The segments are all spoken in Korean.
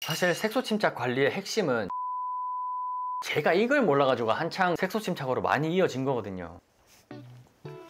사실 색소 침착 관리의 핵심은 제가 이걸 몰라가지고 한창 색소 침착으로 많이 이어진 거거든요.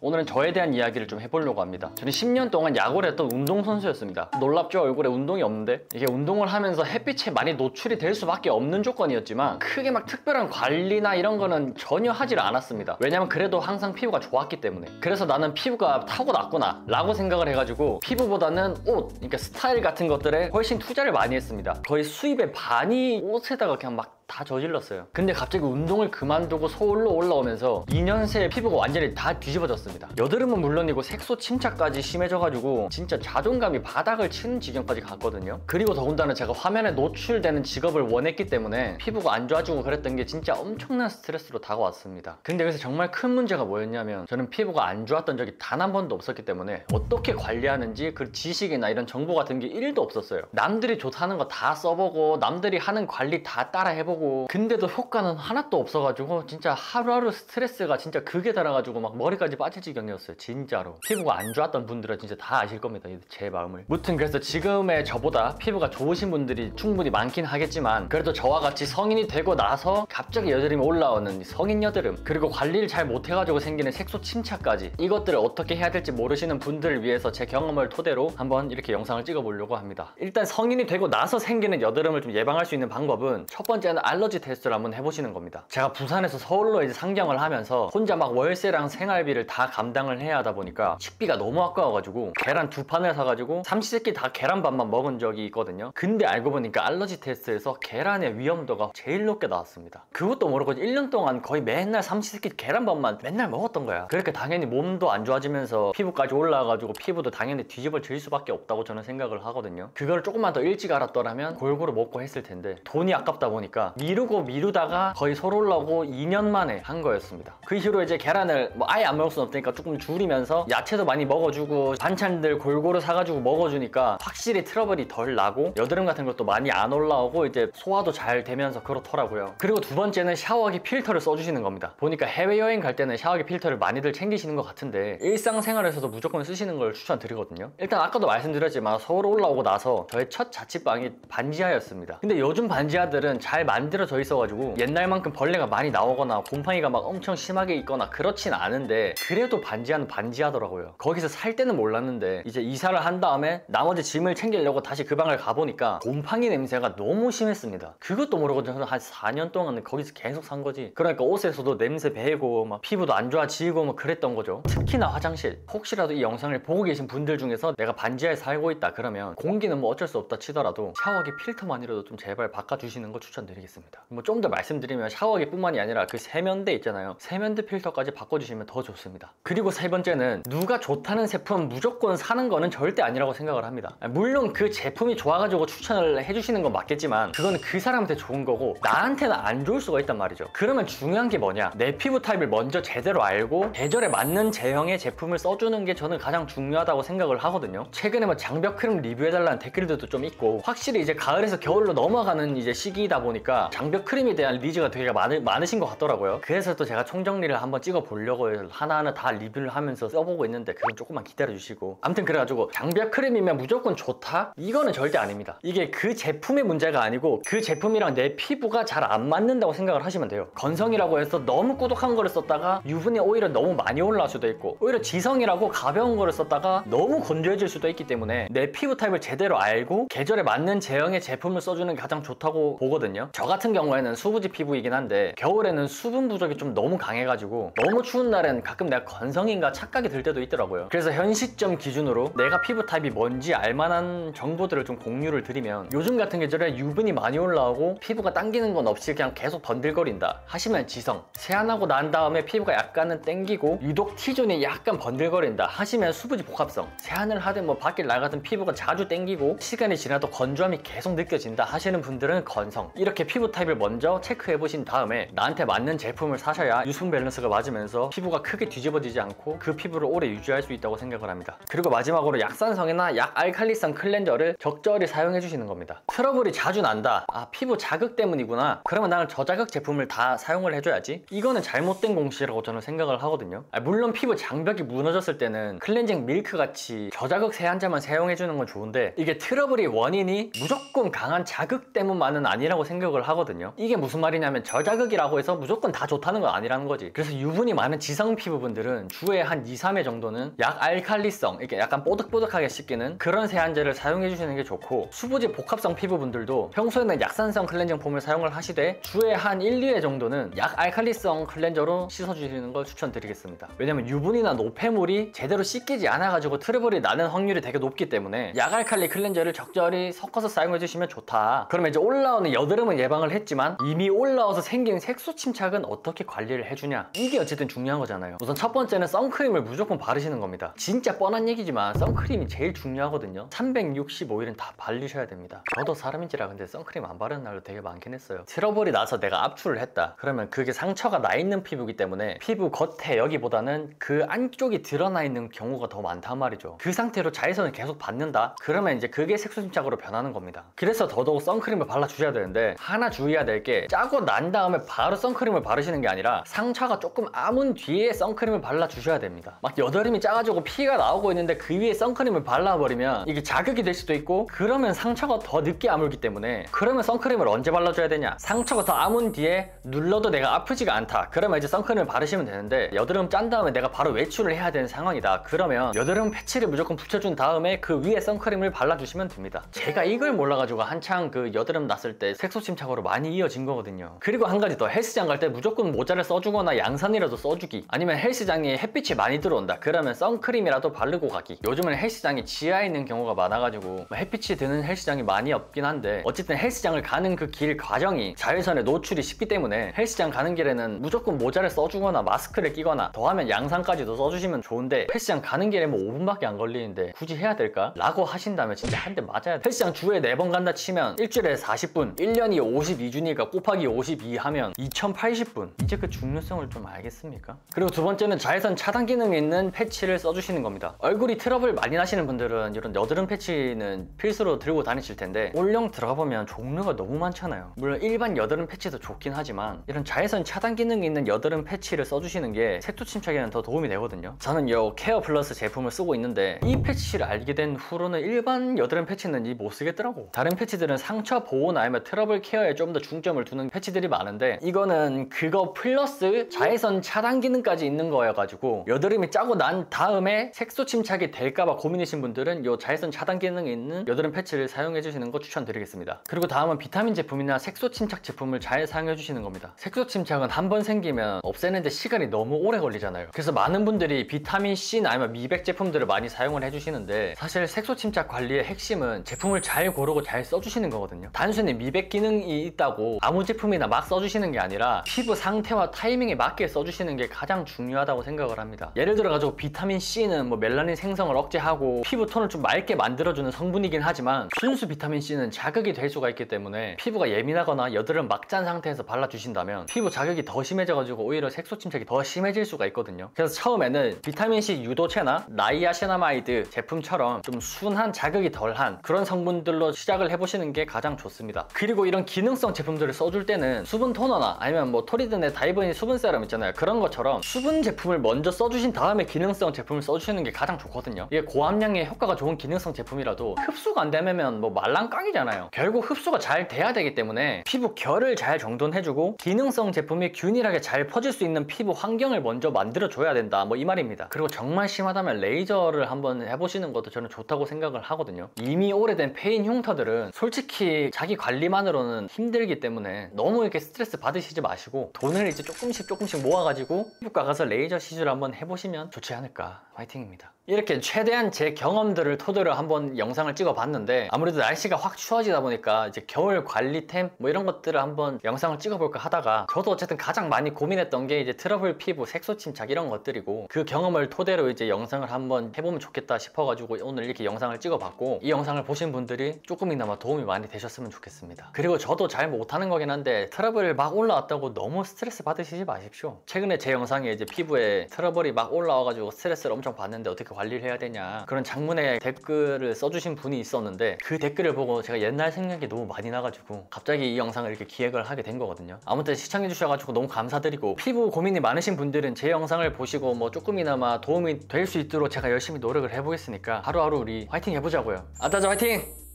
오늘은 저에 대한 이야기를 좀 해보려고 합니다. 저는 10년 동안 야구를 했던 운동선수였습니다. 놀랍죠? 얼굴에 운동이 없는데 이게 운동을 하면서 햇빛에 많이 노출이 될 수밖에 없는 조건이었지만 크게 막 특별한 관리나 이런 거는 전혀 하질 않았습니다. 왜냐면 그래도 항상 피부가 좋았기 때문에. 그래서 나는 피부가 타고났구나 라고 생각을 해가지고 피부보다는 옷, 그러니까 스타일 같은 것들에 훨씬 투자를 많이 했습니다. 거의 수입의 반이 옷에다가 그냥 막 다 저질렀어요. 근데 갑자기 운동을 그만두고 서울로 올라오면서 2년 새에 피부가 완전히 다 뒤집어졌습니다. 여드름은 물론이고 색소 침착까지 심해져가지고 진짜 자존감이 바닥을 치는 지경까지 갔거든요. 그리고 더군다나 제가 화면에 노출되는 직업을 원했기 때문에 피부가 안 좋아지고 그랬던 게 진짜 엄청난 스트레스로 다가왔습니다. 근데 여기서 정말 큰 문제가 뭐였냐면 저는 피부가 안 좋았던 적이 단 한 번도 없었기 때문에 어떻게 관리하는지 그 지식이나 이런 정보 같은 게 1도 없었어요. 남들이 좋다는 거 다 써보고 남들이 하는 관리 다 따라 해보고 근데도 효과는 하나도 없어가지고 진짜 하루하루 스트레스가 진짜 극에 달아가지고 막 머리까지 빠질 지경이었어요. 진짜로. 피부가 안 좋았던 분들은 진짜 다 아실 겁니다. 제 마음을. 무튼 그래서 지금의 저보다 피부가 좋으신 분들이 충분히 많긴 하겠지만 그래도 저와 같이 성인이 되고 나서 갑자기 여드름이 올라오는 성인 여드름, 그리고 관리를 잘 못해가지고 생기는 색소 침착까지, 이것들을 어떻게 해야 될지 모르시는 분들을 위해서 제 경험을 토대로 한번 이렇게 영상을 찍어보려고 합니다. 일단 성인이 되고 나서 생기는 여드름을 좀 예방할 수 있는 방법은 첫 번째는 알러지 테스트를 한번 해보시는 겁니다. 제가 부산에서 서울로 이제 상경을 하면서 혼자 막 월세랑 생활비를 다 감당을 해야 하다 보니까 식비가 너무 아까워가지고 계란 2판을 사가지고 삼시세끼 다 계란밥만 먹은 적이 있거든요. 근데 알고 보니까 알러지 테스트에서 계란의 위험도가 제일 높게 나왔습니다. 그것도 모르고 1년 동안 거의 맨날 삼시세끼 계란밥만 맨날 먹었던 거야. 그러니까 당연히 몸도 안 좋아지면서 피부까지 올라와가지고 피부도 당연히 뒤집어질 수밖에 없다고 저는 생각을 하거든요. 그걸 조금만 더 일찍 알았더라면 골고루 먹고 했을 텐데 돈이 아깝다 보니까 미루다가 거의 서울 올라오고 2년 만에 한 거였습니다. 그 이후로 이제 계란을 뭐 아예 안 먹을 순 없으니까 조금 줄이면서 야채도 많이 먹어주고 반찬들 골고루 사가지고 먹어주니까 확실히 트러블이 덜 나고 여드름 같은 것도 많이 안 올라오고 이제 소화도 잘 되면서 그렇더라고요. 그리고 두 번째는 샤워기 필터를 써주시는 겁니다. 보니까 해외여행 갈 때는 샤워기 필터를 많이들 챙기시는 것 같은데 일상생활에서도 무조건 쓰시는 걸 추천드리거든요. 일단 아까도 말씀드렸지만 서울 올라오고 나서 저의 첫 자취방이 반지하였습니다. 근데 요즘 반지하들은 잘 만들어져 있어가지고 옛날만큼 벌레가 많이 나오거나 곰팡이가 막 엄청 심하게 있거나 그렇진 않은데 그래도 반지하는 반지하더라고요. 거기서 살 때는 몰랐는데 이제 이사를 한 다음에 나머지 짐을 챙기려고 다시 그 방을 가보니까 곰팡이 냄새가 너무 심했습니다. 그것도 모르고 저는 한 4년 동안 거기서 계속 산 거지. 그러니까 옷에서도 냄새 배고 막 피부도 안 좋아지고 뭐 그랬던 거죠. 특히나 화장실. 혹시라도 이 영상을 보고 계신 분들 중에서 내가 반지하에 살고 있다 그러면 공기는 뭐 어쩔 수 없다 치더라도 샤워기 필터만이라도 좀 제발 바꿔주시는 거 추천드리겠습니다. 뭐 좀 더 말씀드리면 샤워기 뿐만이 아니라 그 세면대 있잖아요. 세면대 필터까지 바꿔주시면 더 좋습니다. 그리고 세 번째는 누가 좋다는 제품 무조건 사는 거는 절대 아니라고 생각을 합니다. 물론 그 제품이 좋아가지고 추천을 해주시는 건 맞겠지만 그거는 그 사람한테 좋은 거고 나한테는 안 좋을 수가 있단 말이죠. 그러면 중요한 게 뭐냐, 내 피부 타입을 먼저 제대로 알고 계절에 맞는 제형의 제품을 써주는 게 저는 가장 중요하다고 생각을 하거든요. 최근에 뭐 장벽 크림 리뷰해달라는 댓글들도 좀 있고 확실히 이제 가을에서 겨울로 넘어가는 이제 시기이다 보니까 장벽 크림에 대한 니즈가 되게 많으신 것 같더라고요. 그래서 또 제가 총정리를 한번 찍어 보려고 하나하나 다 리뷰를 하면서 써보고 있는데 그건 조금만 기다려 주시고, 아무튼 그래가지고 장벽 크림이면 무조건 좋다? 이거는 절대 아닙니다. 이게 그 제품의 문제가 아니고 그 제품이랑 내 피부가 잘 안 맞는다고 생각을 하시면 돼요. 건성이라고 해서 너무 꾸덕한 거를 썼다가 유분이 오히려 너무 많이 올라올 수도 있고, 오히려 지성이라고 가벼운 거를 썼다가 너무 건조해질 수도 있기 때문에 내 피부 타입을 제대로 알고 계절에 맞는 제형의 제품을 써주는 게 가장 좋다고 보거든요. 저 같은 경우에는 수부지 피부이긴 한데 겨울에는 수분 부족이 좀 너무 강해가지고 너무 추운 날엔 가끔 내가 건성인가 착각이 들 때도 있더라고요. 그래서 현 시점 기준으로 내가 피부 타입이 뭔지 알만한 정보들을 좀 공유를 드리면, 요즘 같은 계절에 유분이 많이 올라오고 피부가 당기는 건 없이 그냥 계속 번들거린다 하시면 지성, 세안하고 난 다음에 피부가 약간은 땡기고 유독 T존이 약간 번들거린다 하시면 수부지 복합성, 세안을 하든 뭐 밖에 나가든 피부가 자주 땡기고 시간이 지나도 건조함이 계속 느껴진다 하시는 분들은 건성, 이렇게 피부 타입을 먼저 체크해 보신 다음에 나한테 맞는 제품을 사셔야 유순 밸런스가 맞으면서 피부가 크게 뒤집어지지 않고 그 피부를 오래 유지할 수 있다고 생각을 합니다. 그리고 마지막으로 약산성이나 약알칼리성 클렌저를 적절히 사용해 주시는 겁니다. 트러블이 자주 난다, 피부 자극 때문이구나, 그러면 나는 저자극 제품을 다 사용을 해줘야지, 이거는 잘못된 공식이라고 저는 생각을 하거든요. 물론 피부 장벽이 무너졌을 때는 클렌징 밀크 같이 저자극 세안제만 사용해주는 건 좋은데, 이게 트러블이 원인이 무조건 강한 자극 때문만은 아니라고 생각을 하거든요. 이게 무슨 말이냐면 저자극이라고 해서 무조건 다 좋다는 건 아니라는 거지. 그래서 유분이 많은 지성 피부분들은 주에 한 2, 3회 정도는 약알칼리성, 이렇게 약간 뽀득뽀득하게 씻기는 그런 세안제를 사용해 주시는 게 좋고, 수부지 복합성 피부분들도 평소에는 약산성 클렌징 폼을 사용을 하시되 주에 한 1, 2회 정도는 약알칼리성 클렌저로 씻어주시는 걸 추천드리겠습니다. 왜냐면 유분이나 노폐물이 제대로 씻기지 않아가지고 트러블이 나는 확률이 되게 높기 때문에 약알칼리 클렌저를 적절히 섞어서 사용해 주시면 좋다. 그러면 이제 올라오는 여드름은 예방을 했지만 이미 올라와서 생긴 색소 침착은 어떻게 관리를 해주냐, 이게 어쨌든 중요한 거잖아요. 우선 첫 번째는 선크림을 무조건 바르시는 겁니다. 진짜 뻔한 얘기지만 선크림이 제일 중요하거든요. 365일은 다 바르셔야 됩니다. 저도 사람인지라 근데 선크림 안 바르는 날도 되게 많긴 했어요. 트러블이 나서 내가 압출을 했다 그러면 그게 상처가 나 있는 피부이기 때문에 피부 겉에 여기보다는 그 안쪽이 드러나 있는 경우가 더 많단 말이죠. 그 상태로 자외선을 계속 받는다 그러면 이제 그게 색소 침착으로 변하는 겁니다. 그래서 더더욱 선크림을 발라주셔야 되는데, 하나 주의해야 될 게 짜고 난 다음에 바로 선크림을 바르시는 게 아니라 상처가 조금 아문 뒤에 선크림을 발라주셔야 됩니다. 막 여드름이 짜가지고 피가 나오고 있는데 그 위에 선크림을 발라버리면 이게 자극이 될 수도 있고, 그러면 상처가 더 늦게 아물기 때문에, 그러면 선크림을 언제 발라줘야 되냐, 상처가 더 아문 뒤에 눌러도 내가 아프지가 않다 그러면 이제 선크림을 바르시면 되는데, 여드름 짠 다음에 내가 바로 외출을 해야 되는 상황이다 그러면 여드름 패치를 무조건 붙여준 다음에 그 위에 선크림을 발라주시면 됩니다. 제가 이걸 몰라가지고 한창 그 여드름 났을 때 색소 침착으로 많이 이어진 거거든요. 그리고 한 가지 더, 헬스장 갈 때 무조건 모자를 써주거나 양산이라도 써주기, 아니면 헬스장에 햇빛이 많이 들어온다 그러면 선크림이라도 바르고 가기. 요즘은 헬스장이 지하에 있는 경우가 많아가지고 햇빛이 드는 헬스장이 많이 없긴 한데, 어쨌든 헬스장을 가는 그 길 과정이 자외선에 노출이 쉽기 때문에 헬스장 가는 길에는 무조건 모자를 써주거나 마스크를 끼거나 더하면 양산까지도 써주시면 좋은데, 헬스장 가는 길에 뭐 5분밖에 안 걸리는데 굳이 해야 될까? 라고 하신다면 진짜 한 대 맞아야 돼. 헬스장 주에 4번 간다 치면 일주일에 40분, 1년이 52주니까 곱하기 52 하면 2080분. 이제 그 중요성을 좀 알겠습니까? 그리고 두 번째는 자외선 차단 기능이 있는 패치를 써주시는 겁니다. 얼굴이 트러블 많이 나시는 분들은 이런 여드름 패치는 필수로 들고 다니실 텐데, 올영 들어가 보면 종류가 너무 많잖아요. 물론 일반 여드름 패치도 좋긴 하지만 이런 자외선 차단 기능이 있는 여드름 패치를 써주시는 게 색소 침착에는 더 도움이 되거든요. 저는 요 케어 플러스 제품을 쓰고 있는데 이 패치를 알게 된 후로는 일반 여드름 패치는 못 쓰겠더라고. 다른 패치들은 상처 보호나 아니면 트러블 케어에 좀 더 중점을 두는 패치들이 많은데, 이거는 그거 플러스 자외선 차단 기능까지 있는 거여가지고 여드름이 짜고 난 다음에 색소 침착이 될까봐 고민이신 분들은 요 자외선 차단 기능이 있는 여드름 패치를 사용해 주시는 거 추천드리겠습니다. 그리고 다음은 비타민 제품이나 색소 침착 제품을 잘 사용해 주시는 겁니다. 색소 침착은 한 번 생기면 없애는데 시간이 너무 오래 걸리잖아요. 그래서 많은 분들이 비타민C나 아니면 미백 제품들을 많이 사용을 해주시는데, 사실 색소 침착 관리의 핵심은 제품을 잘 고르고 잘 써주시는 거거든요. 단순히 미백 기능이 있다고 아무 제품이나 막 써주시는 게 아니라 피부 상태와 타이밍에 맞게 써주시는 게 가장 중요하다고 생각을 합니다. 예를 들어 가지고 비타민C는 뭐 멜라닌 생성을 억제하고 피부 톤을 좀 맑게 만들어주는 성분이긴 하지만, 순수 비타민C는 자극이 될 수가 있기 때문에 피부가 예민하거나 여드름 막 짠 상태에서 발라주신다면 피부 자극이 더 심해져가지고 오히려 색소 침착이 더 심해질 수가 있거든요. 그래서 처음에는 비타민C 유도체나 나이아시나마이드 제품처럼 좀 순한 자극이 덜한 그런 성분들로 시작을 해보시는 게 가장 좋습니다. 그리고 이런 기능성 제품들을 써줄 때는 수분 토너나 아니면 뭐 토리든의 다이버니 수분 세럼 있잖아요. 그런 것처럼 수분 제품을 먼저 써주신 다음에 기능성 제품을 써주시는 게 가장 좋거든요. 이게 고함량의 효과가 좋은 기능성 제품이라도 흡수가 안 되면 뭐 말랑깡이잖아요. 결국 흡수가 잘 돼야 되기 때문에 피부 결을 잘 정돈해주고 기능성 제품이 균일하게 잘 퍼질 수 있는 피부 환경을 먼저 만들어줘야 된다, 뭐 이 말입니다. 그리고 정말 심하다면 레이저를 한번 해보시는 것도 저는 좋다고 생각을 하거든요. 이미 오래된 페인 흉터들은 솔직히 자기 관리만으로는 힘들기 때문에 너무 이렇게 스트레스 받으시지 마시고 돈을 이제 조금씩 모아가지고 피부과 가서 레이저 시술 한번 해보시면 좋지 않을까. 화이팅입니다. 이렇게 최대한 제 경험들을 토대로 한번 영상을 찍어 봤는데, 아무래도 날씨가 확 추워지다 보니까 이제 겨울 관리템 뭐 이런 것들을 한번 영상을 찍어 볼까 하다가, 저도 어쨌든 가장 많이 고민했던 게 이제 트러블 피부, 색소 침착 이런 것들이고, 그 경험을 토대로 이제 영상을 한번 해보면 좋겠다 싶어가지고 오늘 이렇게 영상을 찍어 봤고, 이 영상을 보신 분들이 조금이나마 도움이 많이 되셨으면 좋겠습니다. 그리고 저도 저도 잘 못하는 거긴 한데 트러블 막 올라왔다고 너무 스트레스 받으시지 마십시오. 최근에 제 영상에 이제 피부에 트러블이 막 올라와가지고 스트레스를 엄청 받는데 어떻게 관리를 해야 되냐 그런 장문의 댓글을 써주신 분이 있었는데 그 댓글을 보고 제가 옛날 생각이 너무 많이 나가지고 갑자기 이 영상을 이렇게 기획을 하게 된 거거든요. 아무튼 시청해 주셔가지고 너무 감사드리고, 피부 고민이 많으신 분들은 제 영상을 보시고 뭐 조금이나마 도움이 될 수 있도록 제가 열심히 노력을 해보겠으니까 하루하루 우리 화이팅 해보자고요. 아따자 화이팅!